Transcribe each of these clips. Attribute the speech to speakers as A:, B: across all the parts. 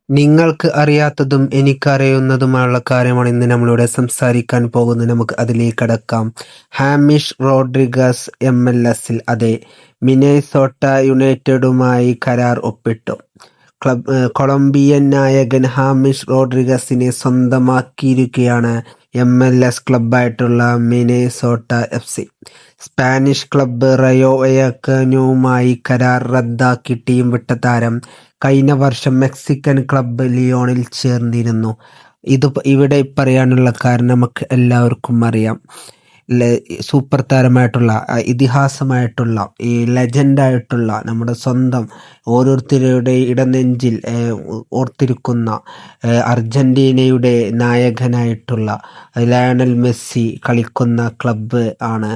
A: നിങ്ങൾക്ക് അറിയാത്തതും എനിക്കറിയുന്നതുമായുള്ള കാര്യമാണ് ഇന്ന് നമ്മളിവിടെ സംസാരിക്കാൻ പോകുന്നത്. നമുക്ക് അതിലേക്ക് കടക്കാം. ഹാമിഷ് റോഡ്രിഗസ് MLS-ൽ അതെ, മിനേസോട്ട യുണൈറ്റഡുമായി കരാർ ഒപ്പിട്ടു. കൊളംബിയൻ നായകൻ ഹാമിഷ് റോഡ്രിഗസിനെ സ്വന്തമാക്കിയിരിക്കുകയാണ് MLS ക്ലബ്ബായിട്ടുള്ള Minnesota FC. Spanish club Rayo വയക്കാനോയുമായി കരാർ റദ്ദാക്കി ടീം വിട്ട താരം കഴിഞ്ഞ വർഷം മെക്സിക്കൻ ക്ലബ്ബ് ലിയോണിൽ ചേർന്നിരുന്നു. ഇവിടെ പറയാനുള്ള കാരണം നമുക്ക് എല്ലാവർക്കും അറിയാം. സൂപ്പർ താരമായിട്ടുള്ള ഇതിഹാസമായിട്ടുള്ള ഈ ലെജൻഡായിട്ടുള്ള നമ്മുടെ സ്വന്തം ഓരോരുത്തരുടെ ഇടനെഞ്ചിൽ ഓർത്തിരിക്കുന്ന അർജന്റീനയുടെ നായകനായിട്ടുള്ള ലയണൽ മെസ്സി കളിക്കുന്ന ക്ലബ്ബ് ആണ്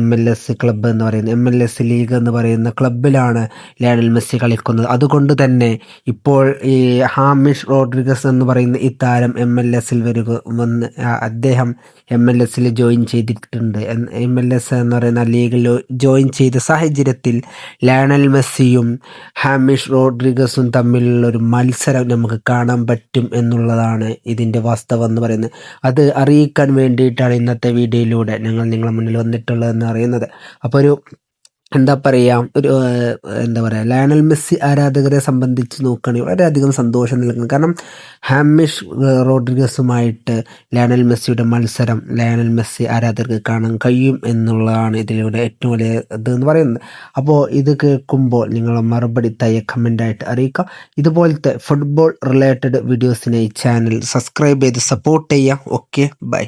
A: MLS ക്ലബ്ബ് എന്ന് പറയുന്നത്. MLS ലീഗ് എന്ന് പറയുന്ന ക്ലബ്ബിലാണ് ലയണൽ മെസ്സി കളിക്കുന്നത്. അതുകൊണ്ട് തന്നെ ഇപ്പോൾ ഈ ഹാമിഷ് റോഡ്രിഗസ് എന്ന് പറയുന്ന ഈ താരം MLS-ൽ വന്ന് അദ്ദേഹം MLS-ൽ ജോയിൻ ചെയ്തിട്ടുണ്ട്. MLS എന്ന് പറയുന്ന ലീഗിൽ ജോയിൻ ചെയ്ത സാഹചര്യത്തിൽ ലയണൽ മെസ്സിയും ഹാമിഷ് റോഡ്രിഗസും തമ്മിലുള്ള ഒരു മത്സരം നമുക്ക് കാണാൻ പറ്റും എന്നുള്ളതാണ് ഇതിൻ്റെ വാസ്തവം എന്ന് പറയുന്നത്. അത് അറിയിക്കാൻ വേണ്ടിയിട്ടാണ് ഇന്നത്തെ വീഡിയോയിലൂടെ ഞങ്ങൾ നിങ്ങളുടെ മുന്നിൽ വന്നിട്ടുള്ളതെന്ന് അറിയുന്നത്. അപ്പോൾ എന്താ പറയുക ലയണൽ മെസ്സി ആരാധകരെ സംബന്ധിച്ച് നോക്കുകയാണെങ്കിൽ വളരെയധികം സന്തോഷം നൽകുന്നു. കാരണം ഹാമിഷ് റോഡ്രിഗസുമായിട്ട് ലയണൽ മെസ്സിയുടെ മത്സരം ലയണൽ മെസ്സി ആരാധകർക്ക് കാണാൻ കഴിയും എന്നുള്ളതാണ് ഇതിലൂടെ ഏറ്റവും വലിയ ഇതെന്ന് പറയുന്നത്. അപ്പോൾ ഇത് കേൾക്കുമ്പോൾ നിങ്ങളെ മറുപടി കമൻ്റായിട്ട് അറിയിക്കുക. ഇതുപോലത്തെ ഫുട്ബോൾ റിലേറ്റഡ് വീഡിയോസിനെ ഈ ചാനൽ സബ്സ്ക്രൈബ് ചെയ്ത് സപ്പോർട്ട് ചെയ്യുക. Okay, by.